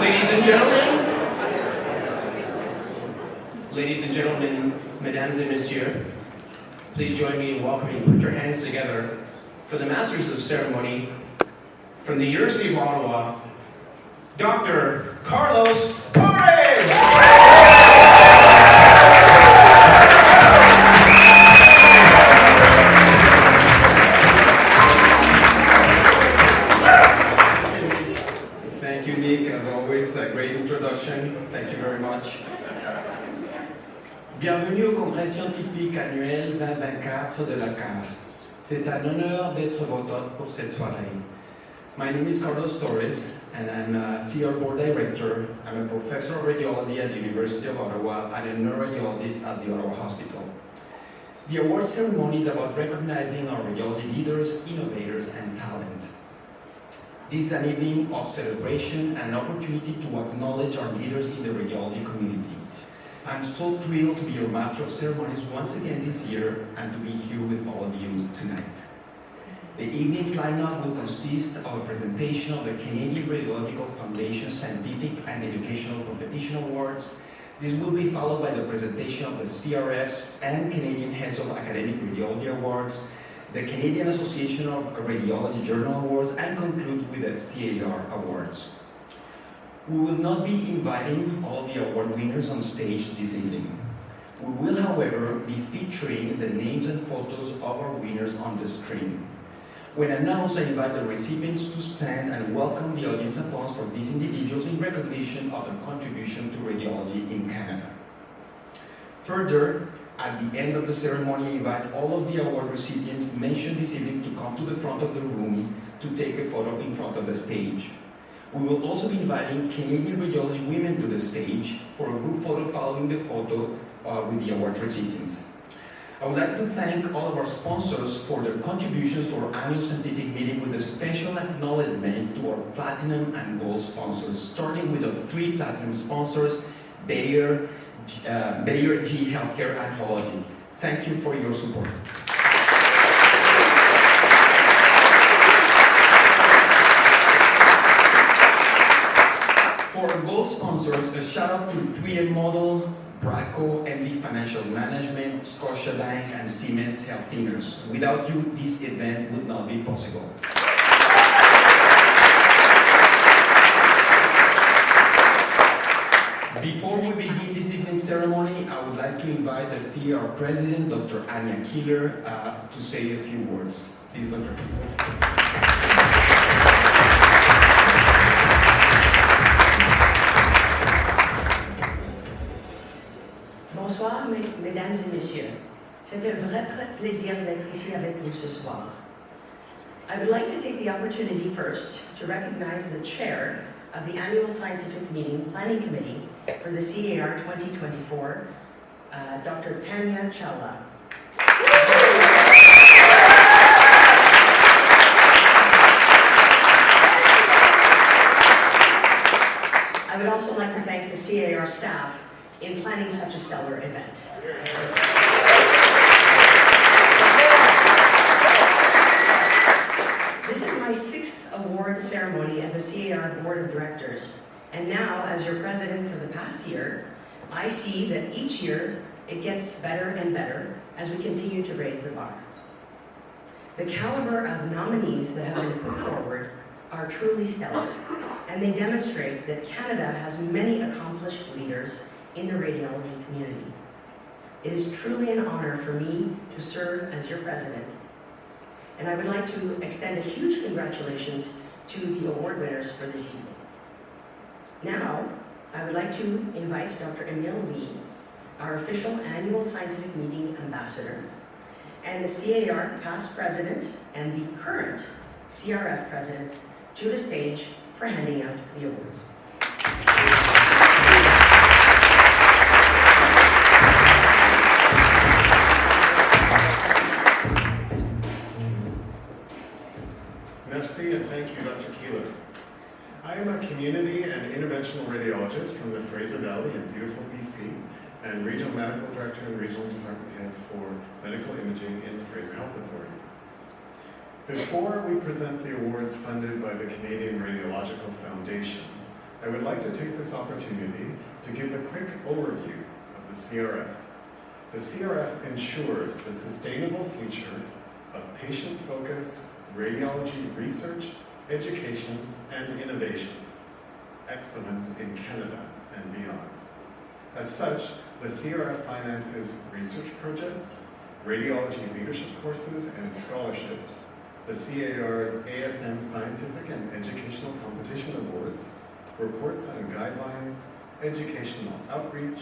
Ladies and gentlemen, mesdames et messieurs, please join me in welcoming, put your hands together for the Masters of Ceremony from the University of Ottawa, Dr. Carlos Torres! Thank you, Nick. As always, a great introduction. Thank you very much. Bienvenue au Congrès scientifique annuel 2024 de la CAR. C'est un honneur d'être votre hôte pour cette soirée. My name is Carlos Torres, and I'm a CR Board Director. I'm a professor of radiology at the University of Ottawa and a neuroradiologist at the Ottawa Hospital. The award ceremony is about recognizing our radiology leaders, innovators, and talent. This is an evening of celebration and an opportunity to acknowledge our leaders in the radiology community. I'm so thrilled to be your Master of Ceremonies once again this year and to be here with all of you tonight. The evening's lineup will consist of a presentation of the Canadian Radiological Foundation Scientific and Educational Competition Awards. This will be followed by the presentation of the CRF's and Canadian Heads of Academic Radiology Awards, the Canadian Association of Radiology Journal Awards, and conclude with the CAR Awards. We will not be inviting all the award winners on stage this evening. We will, however, be featuring the names and photos of our winners on the screen. When announced, I invite the recipients to stand and welcome the audience applause for these individuals in recognition of their contribution to radiology in Canada. Further, at the end of the ceremony, I invite all of the award recipients mentioned this evening to come to the front of the room to take a photo in front of the stage. We will also be inviting Canadian radiology women to the stage for a group photo following the photo with the award recipients. I would like to thank all of our sponsors for their contributions to our annual scientific meeting with a special acknowledgement to our platinum and gold sponsors, starting with the 3 platinum sponsors, Bayer, GE Healthcare, and Hologic. Thank you for your support. For our gold sponsors, a shout out to 3M Model, Braco, MD Financial Management, Scotiabank, and Siemens Healthineers. Without you, this event would not be possible. Before we begin this evening's ceremony, I would like to invite the CR President, Dr. Anya Keeler, to say a few words. Please, Dr. Bonsoir, mesdames et messieurs. C'est un vrai plaisir d'être ici avec vous ce soir. I would like to take the opportunity first to recognize the chair of the Annual Scientific Meeting Planning Committee for the CAR 2024, Dr. Tanya Chawla. I would also like to thank the CAR staff in planning such a stellar event. This is my 6th award ceremony as a CAR Board of Directors, and now as your president for the past year, I see that each year it gets better and better as we continue to raise the bar. The caliber of nominees that have been put forward are truly stellar, and they demonstrate that Canada has many accomplished leaders in the radiology community. It is truly an honor for me to serve as your president, and I would like to extend a huge congratulations to the award winners for this evening. Now, I would like to invite Dr. Emil Lee, our official annual scientific meeting ambassador, and the CAR past president and the current CRF president to the stage for handing out the awards. Merci and thank you, Dr. Keeler. I am a community and interventional radiologist from the Fraser Valley in beautiful BC and regional medical director and regional department head for medical imaging in the Fraser Health Authority. Before we present the awards funded by the Canadian Radiological Foundation, I would like to take this opportunity to give a quick overview of the CRF. The CRF ensures the sustainable future of patient-focused radiology research, education, and innovation, excellence in Canada and beyond. As such, the CRF finances research projects, radiology leadership courses, and scholarships, the CAR's ASM Scientific and Educational Competition Awards, reports and guidelines, educational outreach,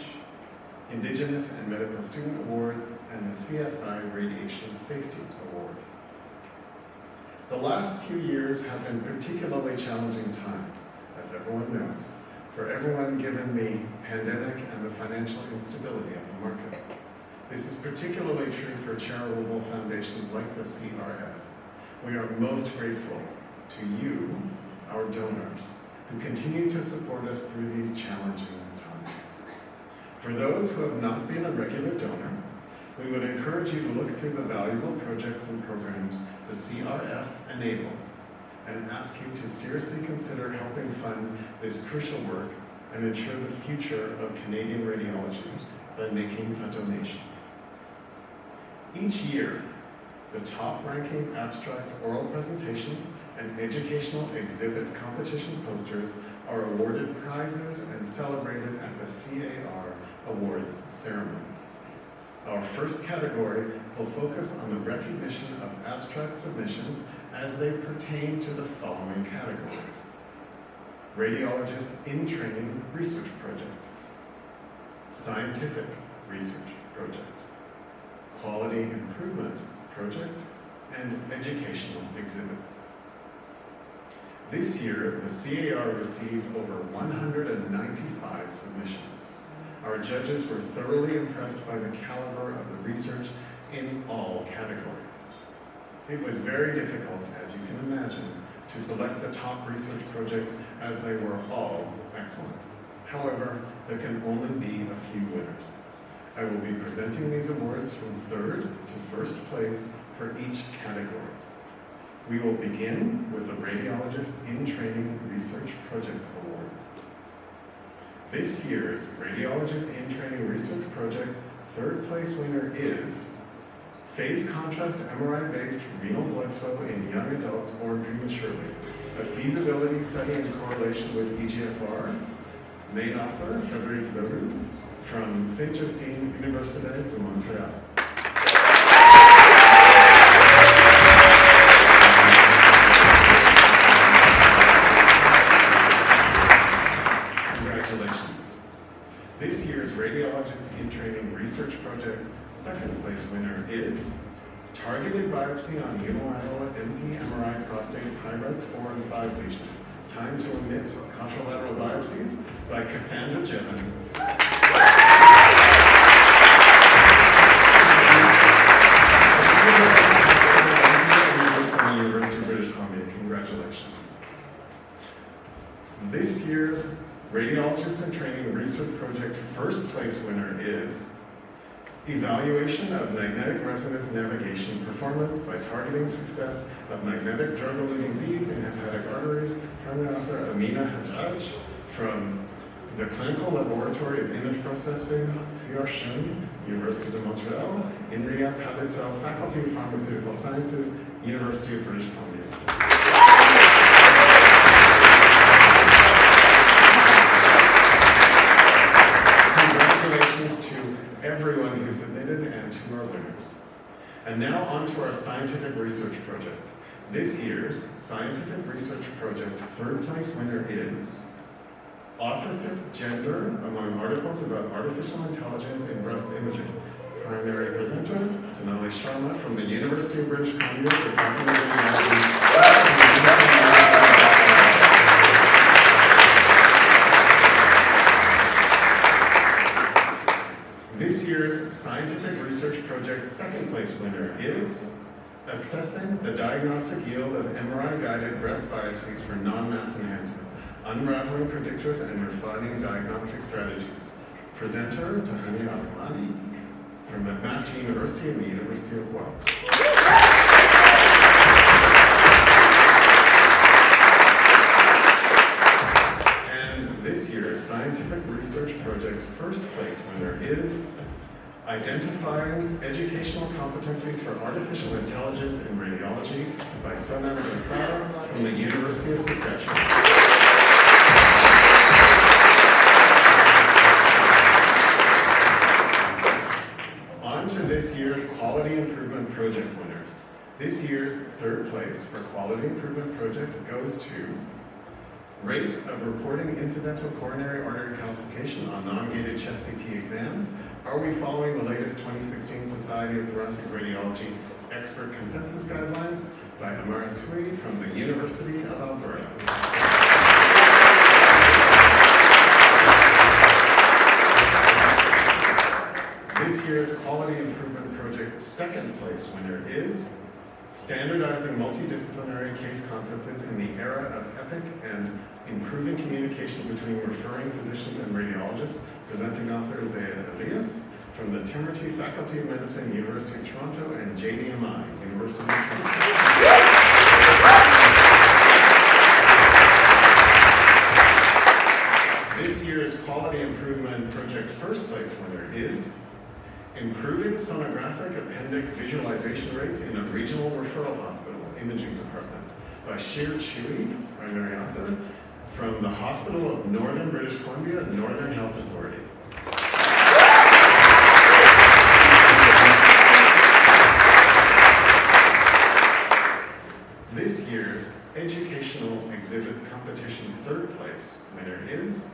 Indigenous and Medical Student Awards, and the CSI Radiation Safety Award. The last few years have been particularly challenging times, as everyone knows, for everyone given the pandemic and the financial instability of the markets. This is particularly true for charitable foundations like the CRF. We are most grateful to you, our donors, who continue to support us through these challenging times. For those who have not been a regular donor, we would encourage you to look through the valuable projects and programs the CRF enables and ask you to seriously consider helping fund this crucial work and ensure the future of Canadian radiology by making a donation. Each year, the top-ranking abstract oral presentations and educational exhibit competition posters are awarded prizes and celebrated at the CAR Awards ceremony. Our first category will focus on the recognition of abstract submissions as they pertain to the following categories: Radiologist in Training Research Project, Scientific Research Project, Quality Improvement Project, and Educational Exhibits. This year, the CAR received over 195 submissions. Our judges were thoroughly impressed by the caliber of the research in all categories. It was very difficult, as you can imagine, to select the top research projects as they were all excellent. However, there can only be a few winners. I will be presenting these awards from third to first place for each category. We will begin with the Radiologist in Training Research Project Awards. This year's Radiologist in Training Research Project third place winner is Phase Contrast MRI-based renal blood flow in young adults born prematurely, a feasibility study in correlation with EGFR, main author Frédéric Leroux from Sainte-Justine Université de Montréal. This year's Radiologist in Training Research Project second place winner is Targeted Biopsy on Unilateral MP MRI Prostate Hybrids 4 and 5 lesions. Time to omit contralateral biopsies by Cassandra Jevons. From the University of British Columbia. Congratulations. This year's Radiologist in Training Research Project first place winner is Evaluation of Magnetic Resonance Navigation Performance by Targeting Success of Magnetic Drug-Eluting Beads in Hepatic Arteries, from the author Amina Hajjaj from the Clinical Laboratory of Image Processing, CRCHUM, University de Montreal, Inria Palisel, Faculty of Pharmaceutical Sciences, University of British Columbia. Everyone who submitted and to our winners. And now on to our scientific research project. This year's scientific research project third place winner is Authorship Gender among Articles about Artificial Intelligence in Breast Imaging. Primary presenter, Sonali Sharma from the University of British Columbia, Department of Radiology. This year's scientific research project second place winner is Assessing the Diagnostic Yield of MRI-Guided Breast Biopsies for Non-Mass Enhancement, Unraveling Predictors and Refining Diagnostic Strategies. Presenter, Tahani Al-Kamani from McMaster University and the University of Guelph. And winner is Identifying Educational Competencies for Artificial Intelligence in Radiology by Sonam Rosara from the University of Saskatchewan. On to this year's Quality Improvement Project winners. This year's third place for Quality Improvement Project goes to Rate of Reporting Incidental Coronary Artery Calcification on Non-Gated Chest CT Exams. Are we following the latest 2016 Society of Thoracic Radiology Expert Consensus Guidelines by Amaris Hui from the University of Alberta. This year's Quality Improvement Project second place winner is Standardizing Multidisciplinary Case Conferences in the Era of EPIC and Improving Communication Between Referring Physicians and Radiologists. Presenting author Zaya Elias from the Timothy Faculty of Medicine, University of Toronto, and JDMI, University of Toronto. This year's Quality Improvement Project first place winner is Improving Sonographic Appendix Visualization Rates in a Regional Referral Hospital Imaging Department by Shir Chui, primary author, from the Hospital of Northern British Columbia, Northern Health Authority. This year's Educational Exhibits Competition third place winner is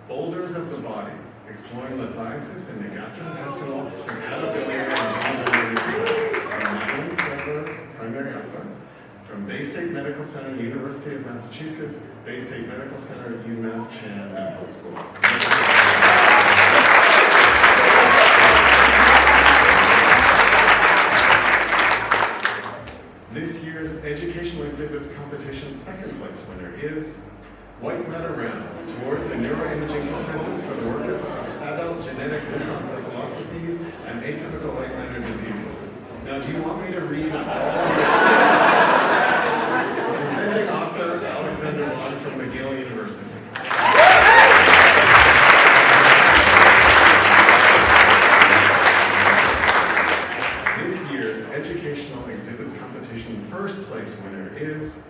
Boulders of the Body, Exploring Lithiasis in the Gastrointestinal, Hepatobiliary, and Genitourinary Tracts by Madeline Silver, primary author, from Bay State Medical Center, University of Massachusetts, Bay State Medical Center, UMass Chan Medical School. This year's Educational Exhibits Competition second place winner is White Matter Rounds Towards a Neuroimaging Consensus for the Workup of Adult Genetic Leukoencephalopathies and Atypical White Matter Diseases. Now, do you want me to read all of them? Presenting author Alexander Wong from McGill University. This year's Educational Exhibits Competition first place winner is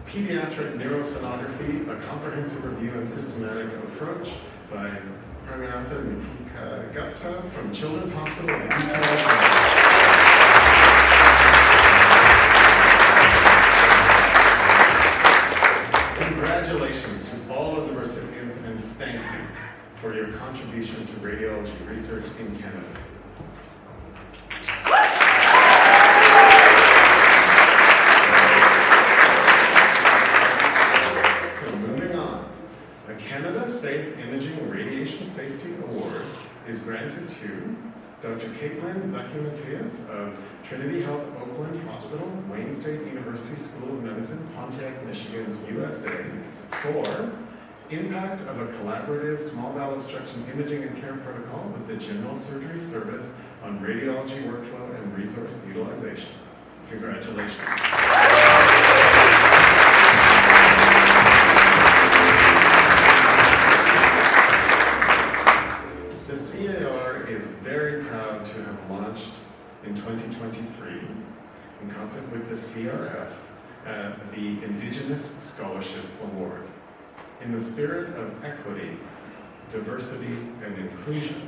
Pediatric Neurosonography, a Comprehensive Review and Systematic Approach by primary author Nithika Gupta from Children's Hospital of East Carolina. Congratulations to all of the recipients and thank you for your contribution to radiology research in Canada. Canada Safe Imaging Radiation Safety Award is granted to Dr. Caitlin Zaki-Matias of Trinity Health Oakland Hospital, Wayne State University School of Medicine, Pontiac, Michigan, USA, for impact of a collaborative small bowel obstruction imaging and care protocol with the General Surgery Service on radiology workflow and resource utilization. Congratulations. The CAR is very proud to have launched in 2023, in concert with the CRF, the Indigenous Scholarship Award. In the spirit of equity, diversity, and inclusion,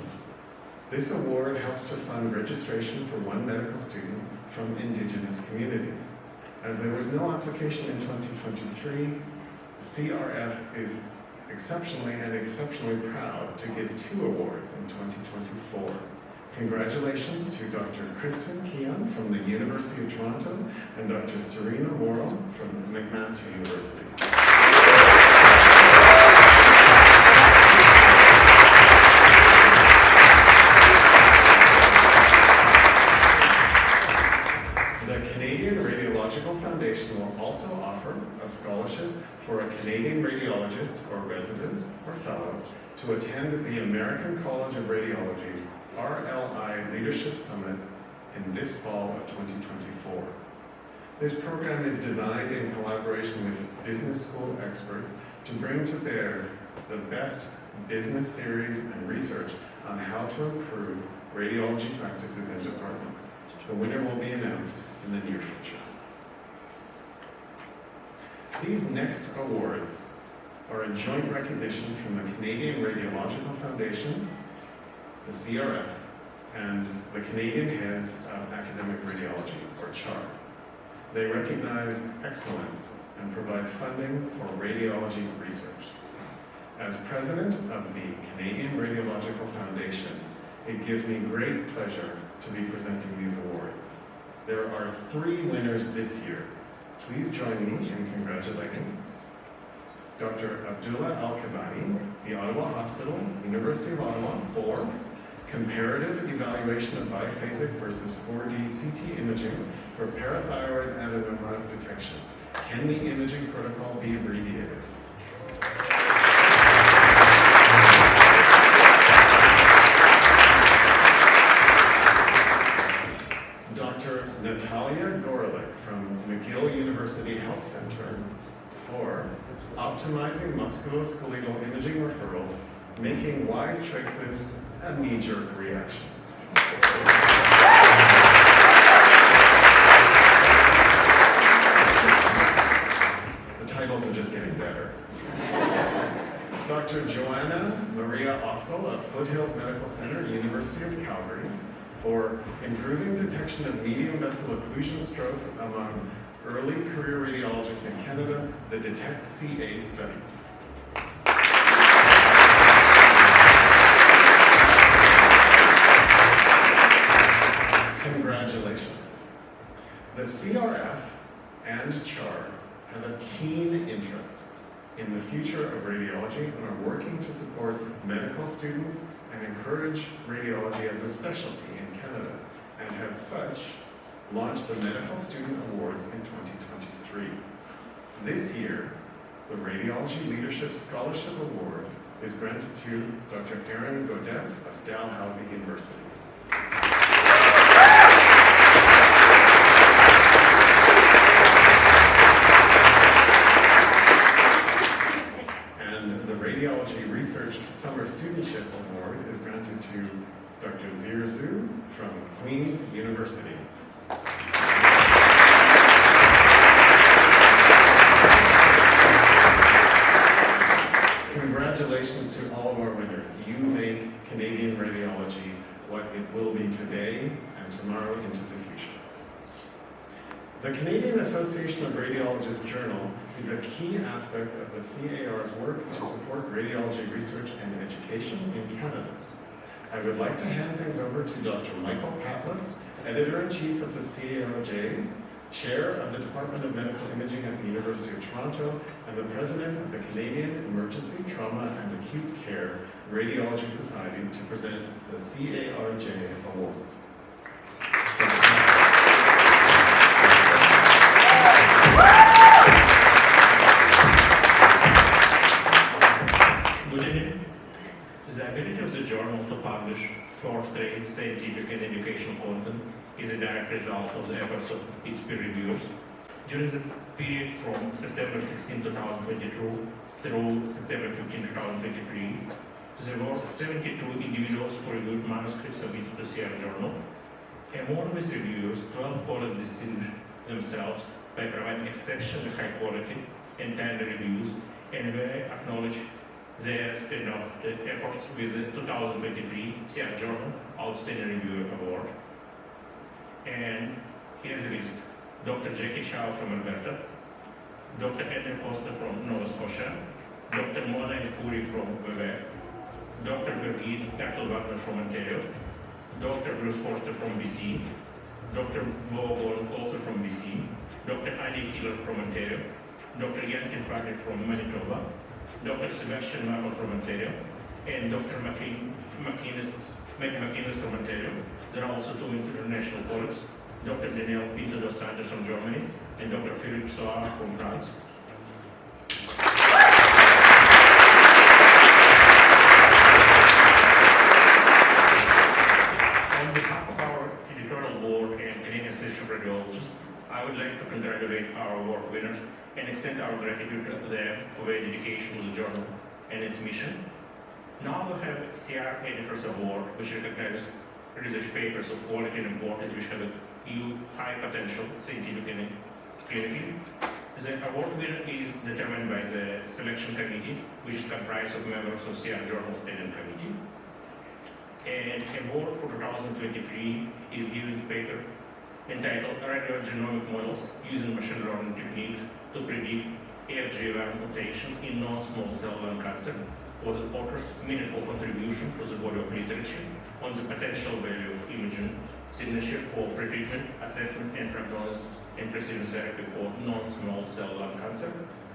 this award helps to fund registration for one medical student from Indigenous communities. As there was no application in 2023, the CRF is exceptionally proud to give 2 awards in 2024. Congratulations to Dr. Kristen Keon from the University of Toronto and Dr. Serena Morrow from McMaster University. The Canadian Radiological Foundation will also offer a scholarship for a Canadian radiologist or resident or fellow to attend the American College of Radiology's RLI Leadership Summit in this fall of 2024. This program is designed in collaboration with business school experts to bring to bear the best business theories, and research on how to improve radiology practices and departments. The winner will be announced in the near future. These next awards are a joint recognition from the Canadian Radiological Foundation, the CRF, and the Canadian Heads of Academic Radiology, or CHAR. They recognize excellence and provide funding for radiology research. As president of the Canadian Radiological Foundation, it gives me great pleasure to be presenting these awards. There are 3 winners this year. Please join me in congratulating Dr. Abdullah Al-Kabani, the Ottawa Hospital, University of Ottawa, for comparative evaluation of biphasic versus 4D CT imaging for parathyroid adenoma detection. Can the imaging protocol be abbreviated? Dr. Natalia Gorolik from McGill University Health Center for optimizing musculoskeletal imaging referrals, making wise choices a knee-jerk reaction. The titles are just getting better. Dr. Joanna Maria Ospel of Foothills Medical Center, University of Calgary, for improving detection of medium vessel occlusion stroke among early career radiologists in Canada, the DETECT-CA study. Congratulations. The CRF and CHAR have a keen interest in the future of radiology and are working to support medical students and encourage radiology as a specialty in Canada, and have such launched the Medical Student Awards in 2023. This year, the Radiology Leadership Scholarship Award is granted to Dr. Erin Godet of Dalhousie University. And the Radiology Research Summer Studentship Award is granted to Dr. Zir Zhu from Queen's University. Congratulations to all of our winners. You make Canadian radiology what it will be today and tomorrow into the future. The Canadian Association of Radiologists Journal is a key aspect of the CAR's work to support radiology research and education in Canada. I would like to hand things over to Dr. Michael Patlas, Editor-in-Chief of the CARJ, Chair of the Department of Medical Imaging at the University of Toronto, and the President of the Canadian Emergency Trauma and Acute Care Radiology Society, to present the CARJ Awards. Good evening. The ability of the journal to publish first-rate scientific and educational content is a direct result of the efforts of its peer reviewers. During the period from September 16, 2022 through September 15, 2023, there were 72 individuals who reviewed manuscripts submitted to CR Journal. Among these reviewers, 12 colleagues distinguished themselves by providing exceptionally high quality and timely reviews, and we acknowledge their stellar efforts with the 2023 CR Journal Outstanding Reviewer Award. And here's the list: Dr. Jackie Chow from Alberta, Dr. Edna Costa from Nova Scotia, Dr. Mona Likuri from Quebec, Dr. Birgit Ertel-Wagner from Ontario, Dr. Bruce Forster from BC, Dr. Bo Gold also from BC, Dr. Adi Killer from Ontario, Dr. Yankin Patrick from Manitoba, Dr. Sebastian Marmot from Ontario, and Dr. McInnes from Ontario. There are also 2 international colleagues, Dr. Daniel Pinto dos Santos from Germany, and Dr. Philippe Soar from France. On behalf of our editorial board and Canadian Association of Radiologists, I would like to congratulate our award winners and extend our gratitude to them for their dedication to the journal and its mission. Now we have CR Editors Award, which recognizes research papers of quality and importance which have a high potential scientific and clinically. The award winner is determined by the selection committee, which is comprised of members of CR Journal Standing Committee. And award for 2023 is given to paper entitled Radiogenomic Models Using Machine Learning Techniques to Predict FGFR Mutations in Non-Small Cell Lung Cancer, for the author's meaningful contribution to the body of literature on the potential value of imaging signature for pretreatment, assessment, and prognosis and precision therapy for non-small cell lung cancer.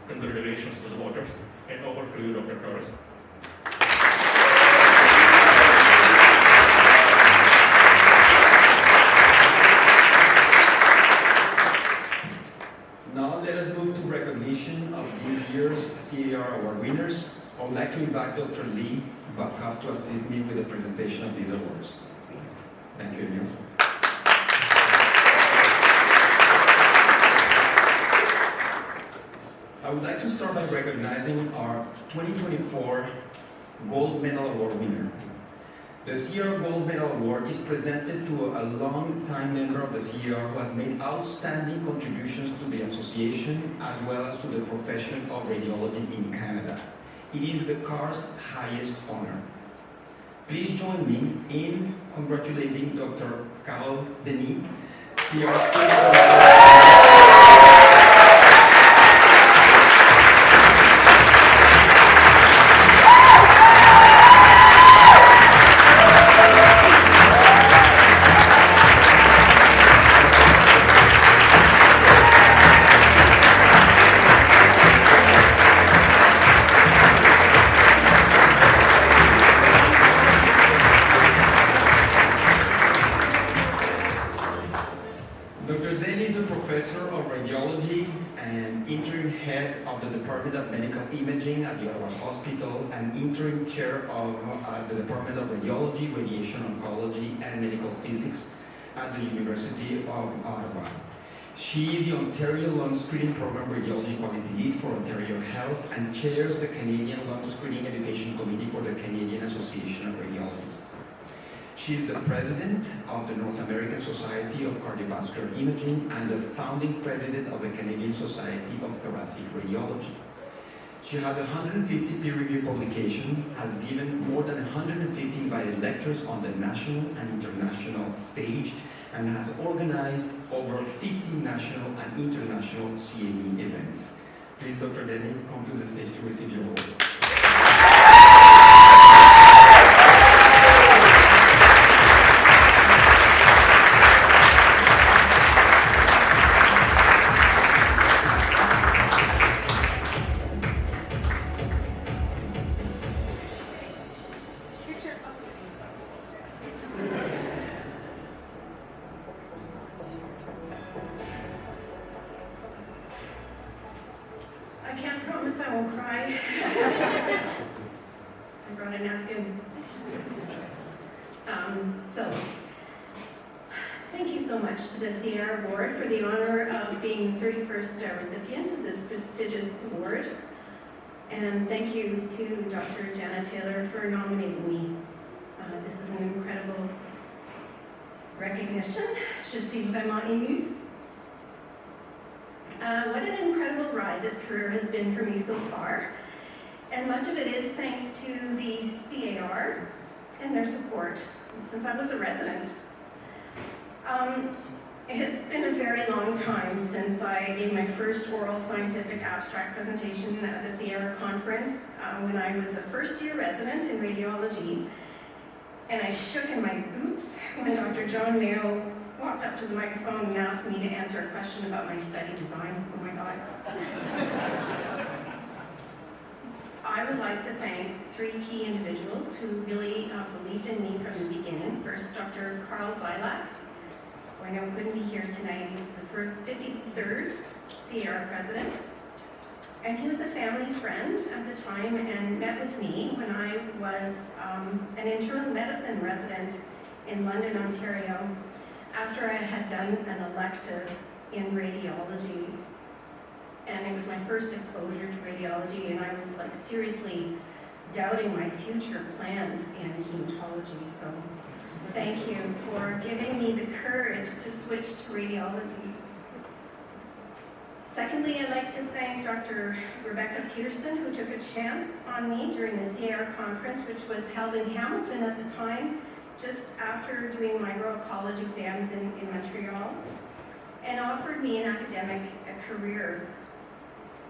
Congratulations to the authors, and over to you, Dr. Torres. Now let us move to recognition of this year's CAR Award winners. I would like to invite Dr. Lee back up to assist me with the presentation of these awards. Thank you, Emil. I would like to start by recognizing our 2024 Gold Medal Award winner. The CR Gold Medal Award is presented to a long-time member of the CR who has made outstanding contributions to the association as well as to the profession of radiology in Canada. It is the CAR's highest honor. Please join me in congratulating Dr. Carol Denis, CR's Dr. Denny is a professor of radiology and interim head of the Department of Medical Imaging at the Ottawa Hospital and interim chair of the Department of Radiology, Radiation Oncology, and Medical Physics at the University of Ottawa. She is the Ontario Lung Screening Program Radiology Quality Lead for Ontario Health and chairs the Canadian Lung Screening Education Committee for the Canadian Association of Radiologists. She is the president of the North American Society of Cardiovascular Imaging and the founding president of the Canadian Society of Thoracic Radiology. She has 150 peer-reviewed publications, has given more than 150 invited lectures on the national and international stage, and has organized over 50 national and international CME events. Please, Dr. Denny, come to the stage to receive your award. I can't promise I won't cry. I brought a napkin. Thank you so much to the CR Award for the honor of being the 31st recipient of this prestigious award. And thank you to Dr. Janet Taylor for nominating me. This is an incredible recognition. Je suis vraiment émue. What an incredible ride this career has been for me so far. And much of it is thanks to the CAR and their support since I was a resident. It's been a very long time since I gave my first oral scientific abstract presentation at the CAR conference when I was a first-year resident in radiology. And I shook in my boots when Dr. John Mayo walked up to the microphone and asked me to answer a question about my study design. Oh my God. I would like to thank three key individuals who really believed in me from the beginning. First, Dr. Carl Zeilack, who I know couldn't be here tonight. He was the 53rd CR president. And he was a family friend at the time and met with me when I was an internal medicine resident in London, Ontario, after I had done an elective in radiology. And it was my first exposure to radiology, and I was like seriously doubting my future plans in hematology. So thank you for giving me the courage to switch to radiology. Secondly, I'd like to thank Dr. Rebecca Peterson, who took a chance on me during the CAR conference, which was held in Hamilton at the time, just after doing my Royal College exams in Montreal, and offered me an academic career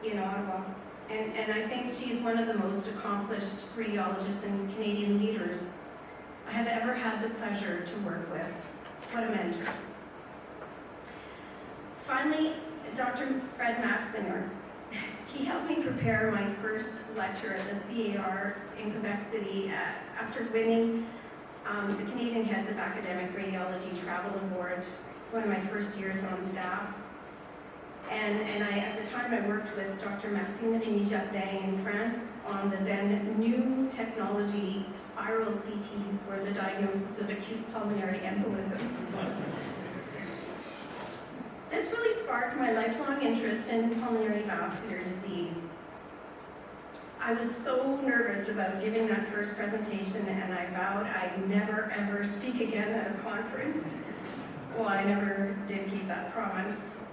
in Ottawa. And I think she's one of the most accomplished radiologists and Canadian leaders I have ever had the pleasure to work with. What a mentor. Finally, Dr. Fred Matzinger. He helped me prepare my first lecture at the CAR in Quebec City after winning the Canadian Heads of Academic Radiology Travel Award, one of my first years on staff. And I, at the time, I worked with Dr. Martine Rémy-Jardin in France on the then new technology spiral CT for the diagnosis of acute pulmonary embolism. This really sparked my lifelong interest in pulmonary vascular disease. I was so nervous about giving that first presentation, and I vowed I'd never ever speak again at a conference. Well, I never did keep that promise.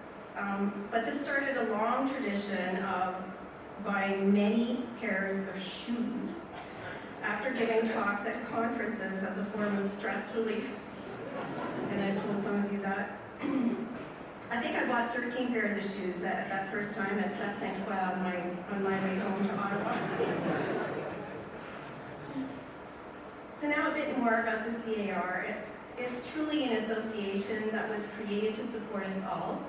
But this started a long tradition of buying many pairs of shoes after giving talks at conferences as a form of stress relief. And I've told some of you that. I think I bought 13 pairs of shoes that first time at Place Sainte-Foy on my way home to Ottawa. So now a bit more about the CAR. It's truly an association that was created to support us all,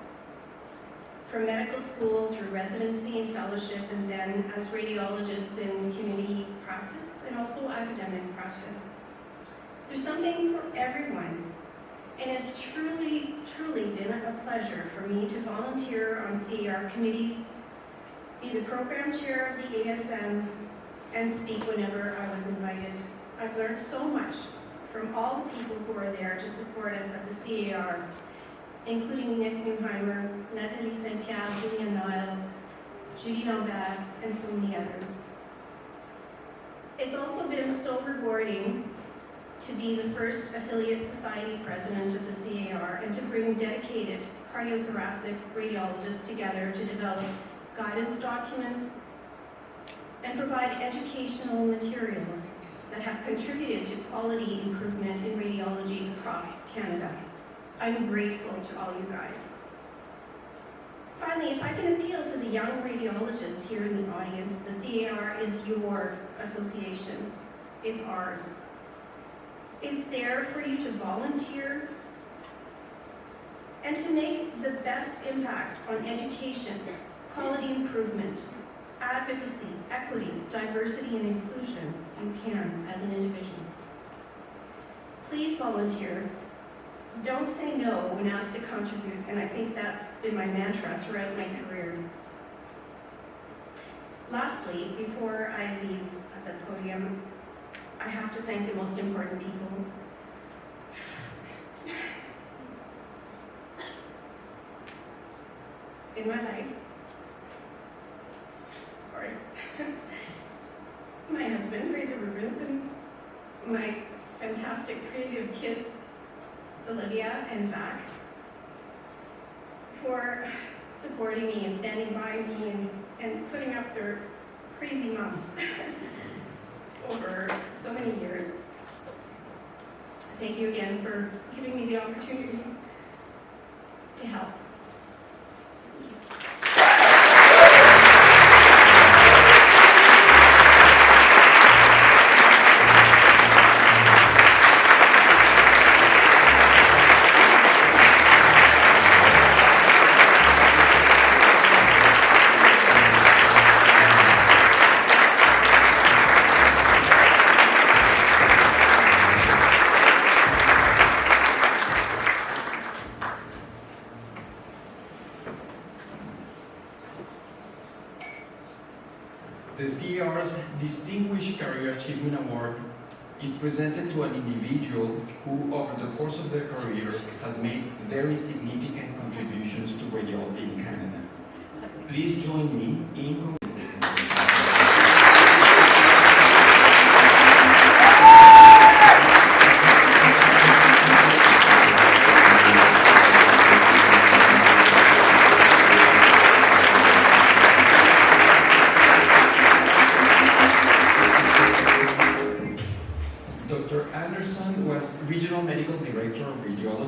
from medical school through residency and fellowship, and then as radiologists in community practice and also academic practice. There's something for everyone. And it's truly, truly been a pleasure for me to volunteer on CAR committees, be the program chair of the ASM, and speak whenever I was invited. I've learned so much from all the people who are there to support us at the CAR, including Nick Neuheimer, Nathalie Saint-Pierre, Julia Niles, Judy Lambert, and so many others. It's also been so rewarding to be the first affiliate society president of the CAR and to bring dedicated cardiothoracic radiologists together to develop guidance documents and provide educational materials that have contributed to quality improvement in radiology across Canada. I'm grateful to all you guys. Finally, if I can appeal to the young radiologists here in the audience, the CAR is your association. It's ours. It's there for you to volunteer and to make the best impact on education, quality improvement, advocacy, equity, diversity, and inclusion you can as an individual. Please volunteer. Don't say no when asked to contribute, and I think that's been my mantra throughout my career. Lastly, before I leave the podium, I have to thank the most important people. In my life. Sorry. My husband, Fraser Rubens, and my fantastic creative kids, Olivia and Zach, for supporting me and standing by me and putting up their crazy mom over so many years. Thank you again for giving me the opportunity to help. The CAR's Distinguished Career Achievement Award is presented to an individual who, over the course of their career, has made very significant contributions to radiology in Canada. Please join me in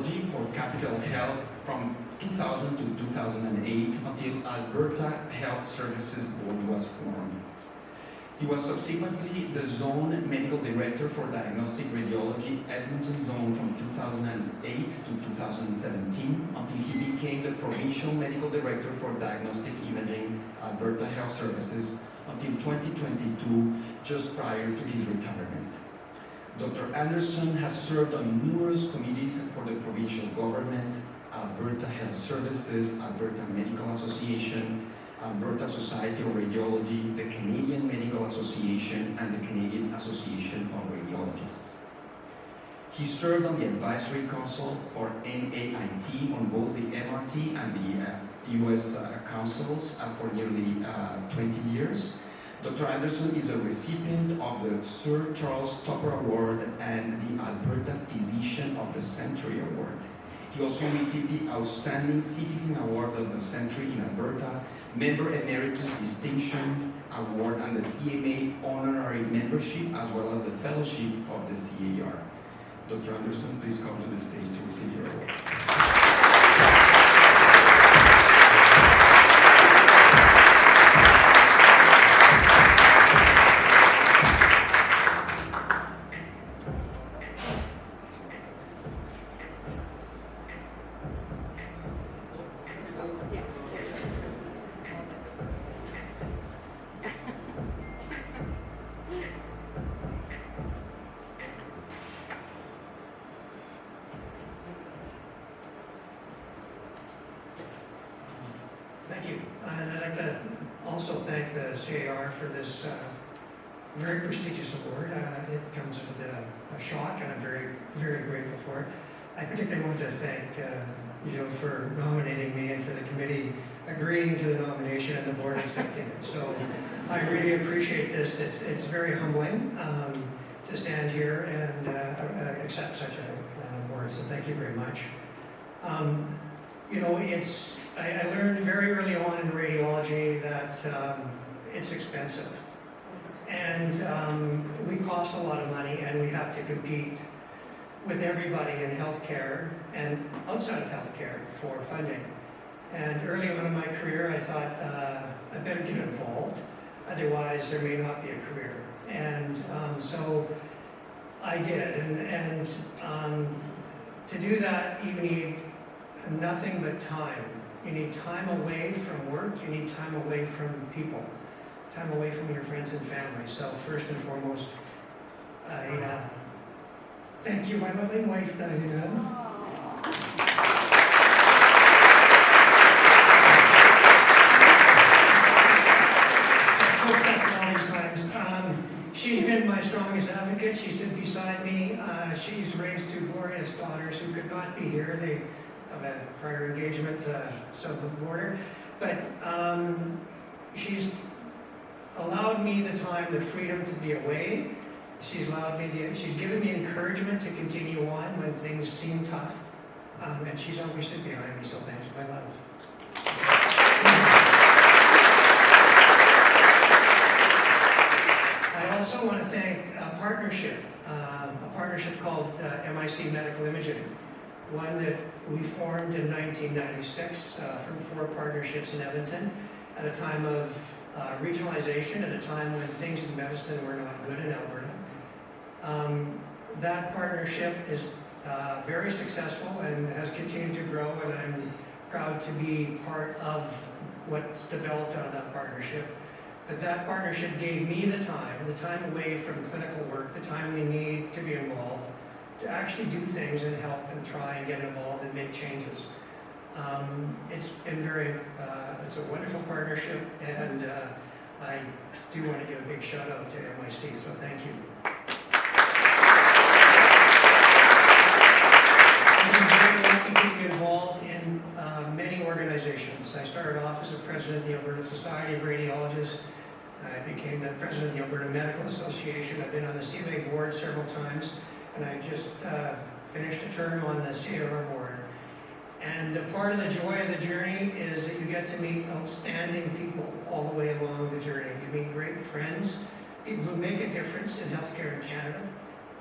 Radiology for Capital Health from 2000 to 2008 until Alberta Health Services Board was formed. He was subsequently the Zone Medical Director for Diagnostic Radiology, Edmonton Zone from 2008 to 2017 until he became the Provincial Medical Director for Diagnostic Imaging, Alberta Health Services until 2022, just prior to his retirement. Dr. Anderson has served on numerous committees for the provincial government, Alberta Health Services, Alberta Medical Association, Alberta Society of Radiology, the Canadian Medical Association, and the Canadian Association of Radiologists. He served on the Advisory Council for NAIT on both the MRT and the US councils for nearly 20 years. Dr. Anderson is a recipient of the Sir Charles Tupper Award and the Alberta Physician of the Century Award. He also received the Outstanding Citizen Award of the Century in Alberta, Member Emeritus Distinction Award, and the CMA Honorary Membership, as well as the Fellowship of the CAR. Dr. Anderson, please come to the stage to receive your award. Thank you. And I'd like to also thank the CAR for this very prestigious award. It comes with a bit of a shock, and I'm very, very grateful for it. I particularly want to thank you for nominating me and for the committee agreeing to the nomination and the board accepting it. So I really appreciate this. It's very humbling to stand here and accept such an award. So thank you very much. You know, I learned very early on in radiology that it's expensive. And we cost a lot of money, and we have to compete with everybody in healthcare and outside of healthcare for funding. And early on in my career, I thought I better get involved, otherwise there may not be a career. And so I did. And to do that, you need nothing but time. You need time away from work, you need time away from people, time away from your friends and family. So first and foremost, I thank you, my lovely wife, Diane. All these times. She's been my strongest advocate. She stood beside me. She's raised two glorious daughters who could not be here. They have a prior engagement south of the border. But she's allowed me the time, the freedom to be away. She's given me encouragement to continue on when things seem tough. And she's always stood behind me, so thanks, my love. I also want to thank a partnership called MIC Medical Imaging, one that we formed in 1996 from 4 partnerships in Edmonton at a time of regionalization, at a time when things in medicine were not good in Alberta. That partnership is very successful and has continued to grow, and I'm proud to be part of what's developed out of that partnership. But that partnership gave me the time away from clinical work, the time we need to be involved, to actually do things and help and try and get involved and make changes. It's been it's a wonderful partnership, and I do want to give a big shout out to MIC, so thank you. I've been very lucky to be involved in many organizations. I started off as a president of the Alberta Society of Radiologists. I became the president of the Alberta Medical Association. I've been on the CMA board several times, and I just finished a term on the CAR board. And a part of the joy of the journey is that you get to meet outstanding people all the way along the journey. You meet great friends, people who make a difference in healthcare in Canada.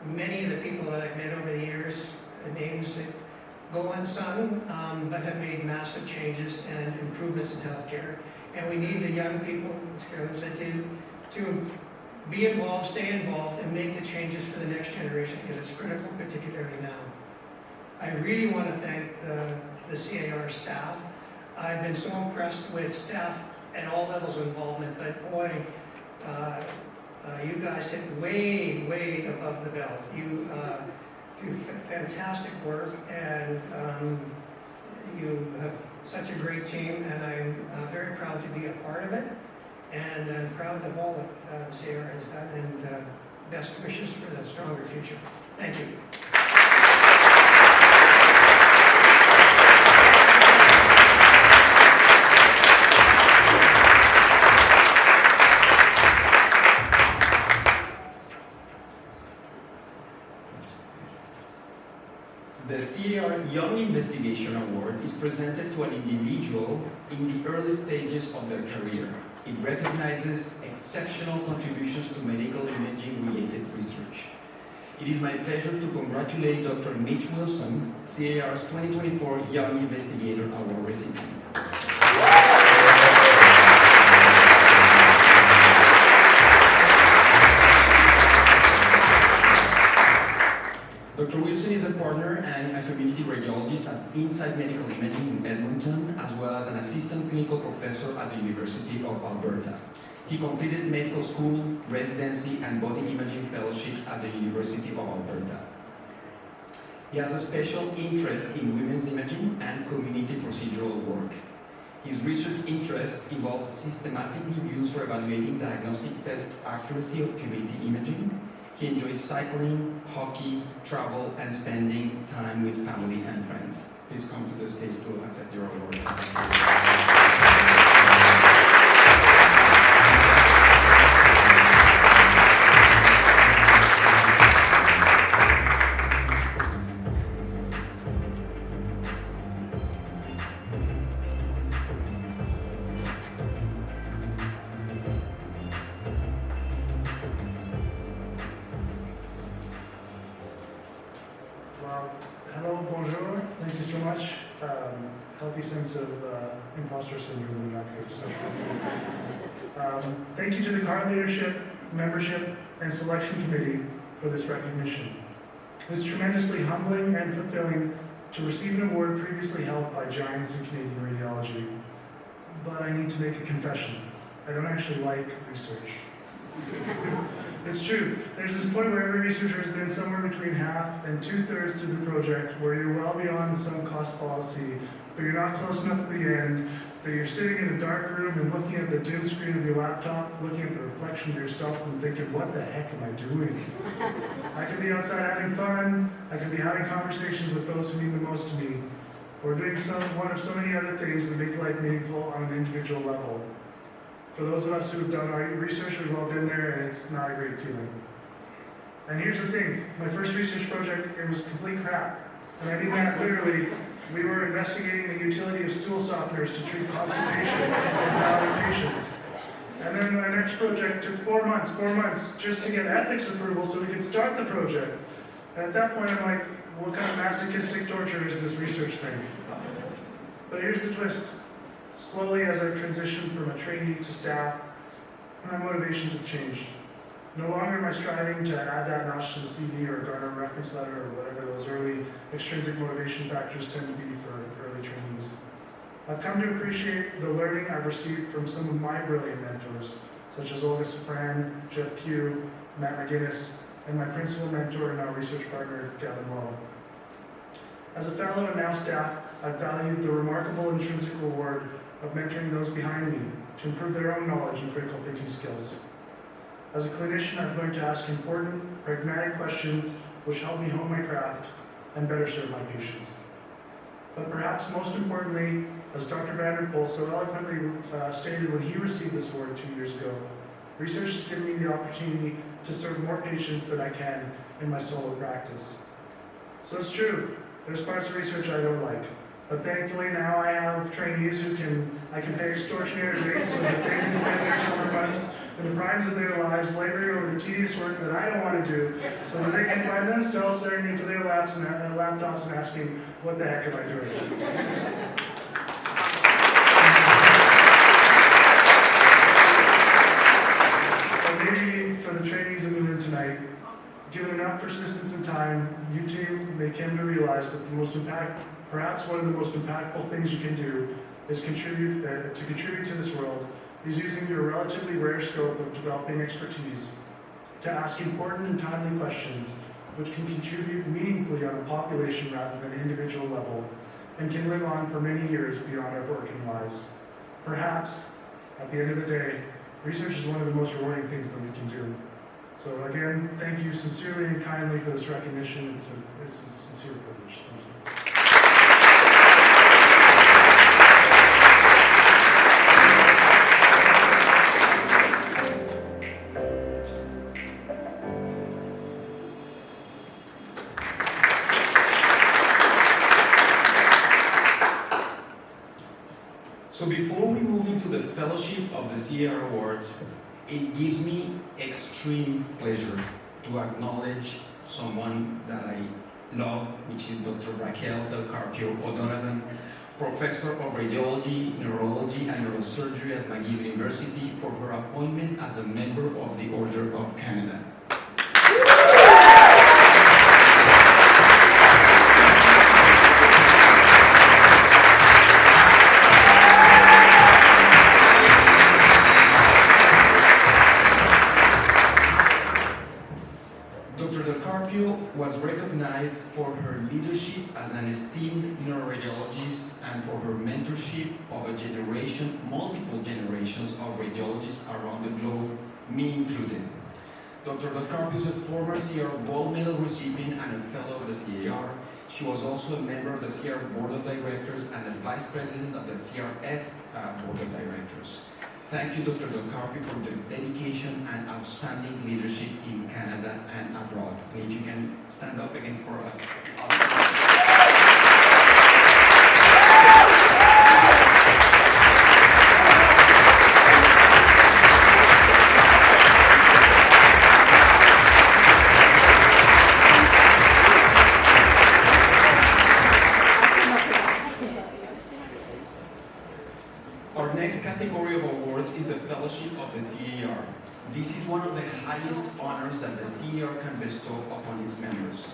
Many of the people that I've met over the years, the names that go unsung, but have made massive changes and improvements in healthcare. And we need the young people, as Carolyn said, to be involved, stay involved, and make the changes for the next generation, because it's critical, particularly now. I really want to thank the CAR staff. I've been so impressed with staff at all levels of involvement, but boy, you guys hit way, way above the belt. You do fantastic work, and you have such a great team, and I'm very proud to be a part of it. And I'm proud of all that CAR has done, and best wishes for the stronger future. Thank you. The CAR Young Investigation Award is presented to an individual in the early stages of their career. It recognizes exceptional contributions to medical imaging-related research. It is my pleasure to congratulate Dr. Mitch Wilson, CAR's 2024 Young Investigator Award recipient. Dr. Wilson is a partner and a community radiologist at Insight Medical Imaging in Edmonton, as well as an assistant clinical professor at the University of Alberta. He completed medical school, residency, and body imaging fellowships at the University of Alberta. He has a special interest in women's imaging and community procedural work. His research interests involve systematic reviews for evaluating diagnostic test accuracy of community imaging. He enjoys cycling, hockey, travel, and spending time with family and friends. Please come to the stage to accept your award. Hello, bonjour. Thank you so much. Healthy sense of imposter syndrome up here. So, thank you to the CAR leadership, membership, and selection committee for this recognition. It's tremendously humbling and fulfilling to receive an award previously held by giants in Canadian radiology. But I need to make a confession. I don't actually like research. It's true. There's this point where every researcher has been somewhere between half and 2/3 through the project, where you're well beyond some cost fallacy, but you're not close enough to the end, that you're sitting in a dark room and looking at the dim screen of your laptop, looking at the reflection of yourself and thinking, what the heck am I doing? I could be outside having fun, I could be having conversations with those who mean the most to me, or doing one of so many other things that make life meaningful on an individual level. For those of us who have done our research, we've all been there, and it's not a great feeling. And here's the thing, my first research project, it was complete crap. And I mean that literally. We were investigating the utility of stool softeners to treat constipation in elderly patients. And then my next project took 4 months just to get ethics approval so we could start the project. And at that point I'm like, what kind of masochistic torture is this research thing? But here's the twist. Slowly, as I've transitioned from a trainee to staff, my motivations have changed. No longer am I striving to add that notch to the CV or garner a reference letter or whatever those early extrinsic motivation factors tend to be for early trainees. I've come to appreciate the learning I've received from some of my brilliant mentors, such as Olga Safran, Jeff Pugh, Matt McGinnis, and my principal mentor and now research partner, Gavin Lowe. As a fellow and now staff, I've valued the remarkable intrinsic reward of mentoring those behind me to improve their own knowledge and critical thinking skills. As a clinician, I've learned to ask important, pragmatic questions which help me hone my craft and better serve my patients. But perhaps most importantly, as Dr. Vanderpool so eloquently stated when he received this award 2 years ago, research has given me the opportunity to serve more patients than I can in my solo practice. So it's true, there's parts of research I don't like. But thankfully now I have trainees I can pay extortionate rates so that they can spend their summer months in the primes of their lives, laboring over the tedious work that I don't want to do, so that they can find themselves staring into their laps and laptops and asking, what the heck am I doing? Or maybe for the trainees in the room tonight, given enough persistence and time, you too may come to realize that perhaps one of the most impactful things you can do is contribute to this world is using your relatively rare scope of developing expertise to ask important and timely questions which can contribute meaningfully on a population rather than individual level and can live on for many years beyond our working lives. Perhaps, at the end of the day, research is one of the most rewarding things that we can do. So again, thank you sincerely and kindly for this recognition. It's a sincere privilege. Thank you. So before we move into the fellowship of the CAR Awards, it gives me extreme pleasure to acknowledge someone that I love, which is Dr. Raquel Del Carpio O'Donovan, Professor of Radiology, Neurology, and Neurosurgery at McGill University, for her appointment as a member of the Order of Canada. Was recognized for her leadership as an esteemed neuroradiologist and for her mentorship of a generation, multiple generations of radiologists around the globe, me included. Dr. Del Carpio is a former CR Gold Medal recipient and a fellow of the CAR. She was also a member of the CR Board of Directors and a vice president of the CRF Board of Directors. Thank you, Dr. Del Carpio, for the dedication and outstanding leadership in Canada and abroad. And if you can stand up again for a... Our next category of awards is the Fellowship of the CAR. This is one of the highest honors that the CAR can bestow upon its members.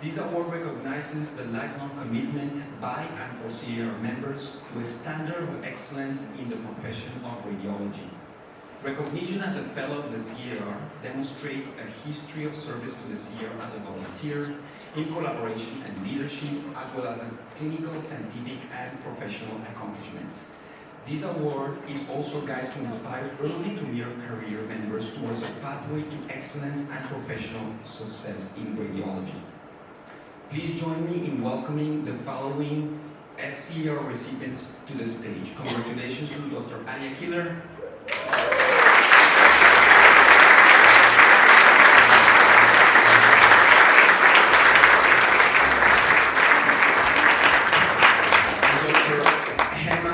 This award recognizes the lifelong commitment by and for CAR members to a standard of excellence in the profession of radiology. Recognition as a fellow of the CAR demonstrates a history of service to the CAR as a volunteer, in collaboration and leadership, as well as in clinical, scientific, and professional accomplishments. This award is also a guide to inspire early to mid-career members towards a pathway to excellence and professional success in radiology. Please join me in welcoming the following FCR recipients to the stage. Congratulations to Dr. Anya Killer,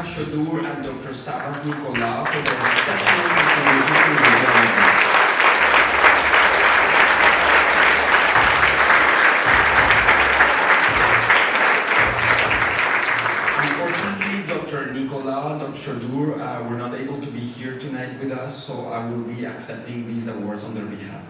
Shadur and Dr. Savas Nicolau for their exceptional contribution to radiology. Unfortunately, Dr. Nicolau and Dr. Shadur were not able to be here tonight with us, so I will be accepting these awards on their behalf.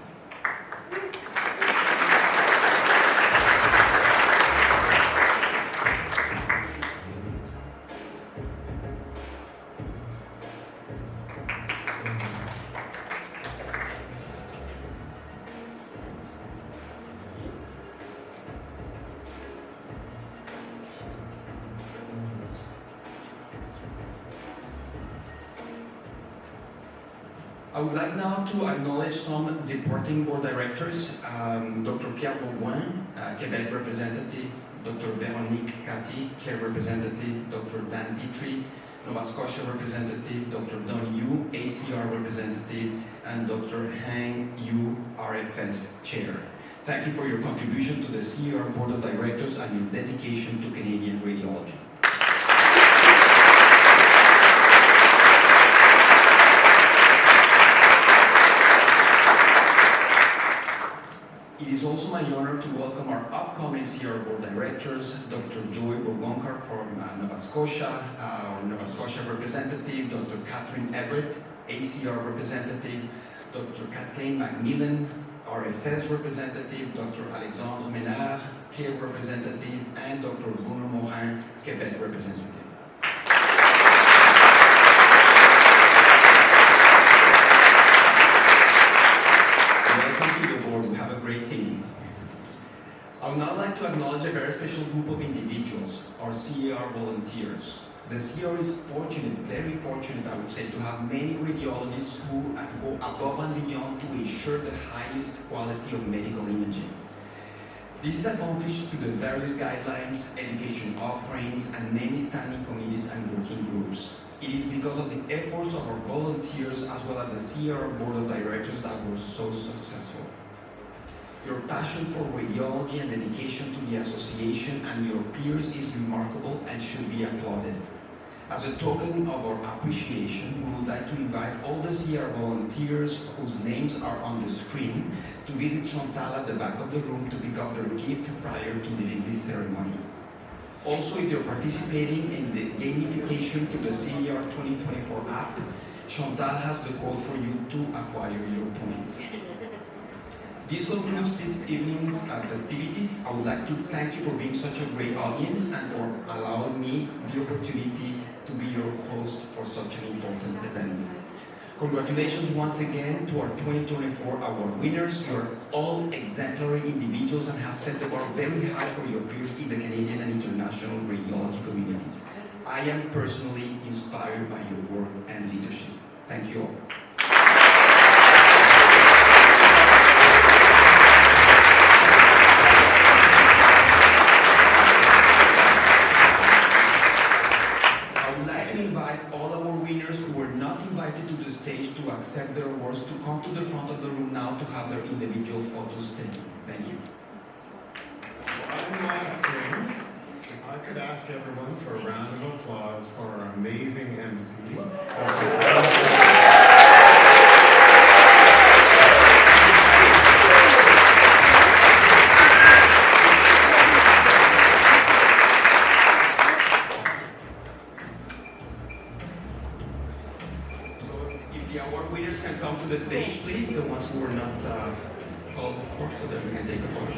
I would like now to acknowledge some departing board directors, Dr. Pierre Bourgoin, Quebec representative, Dr. Véronique Cathy, Care representative, Dr. Dan Petrie, Nova Scotia representative, Dr. Don Yu, ACR representative, and Dr. Hang Yu, RFS chair. Thank you for your contribution to the CER Board of Directors and your dedication to Canadian radiology. honor to welcome our upcoming CR Board Directors, Dr. Joy Bourgonkar from Nova Scotia, our Nova Scotia representative, Dr. Catherine Everett, ACR representative, Dr. Kathleen Macmillan, RFS representative, Dr. Alexandre Ménard, CLIR representative, and Dr. Bruno Morin, Quebec representative. Welcome to the board. We have a great team. I would now like to acknowledge a very special group of individuals, our CAR volunteers. The CR is fortunate, very fortunate, I would say, to have many radiologists who go above and beyond to ensure the highest quality of medical imaging. This is accomplished through the various guidelines, education offerings, and many standing committees and working groups. It is because of the efforts of our volunteers as well as the CR Board of Directors that we're so successful. Your passion for radiology and dedication to the association and your peers is remarkable and should be applauded. As a token of our appreciation, we would like to invite all the CR volunteers whose names are on the screen to visit Chantal at the back of the room to pick up their gift prior to leaving this ceremony. Also, if you're participating in the gamification to the CR 2024 app, Chantal has the code for you to acquire your points. This concludes this evening's festivities. I would like to thank you for being such a great audience and for allowing me the opportunity to be your host for such an important event. Congratulations once again to our 2024 award winners. You are all exemplary individuals and have set the bar very high for your peers in the Canadian and international radiology communities. I am personally inspired by your work and leadership. Thank you all. To accept their awards to come to the front of the room now to have their individual photos taken. Thank you. One last thing, if I could ask everyone for a round of applause for our amazing MC. The stage, please, the ones who were not called before, so that we can take a photo.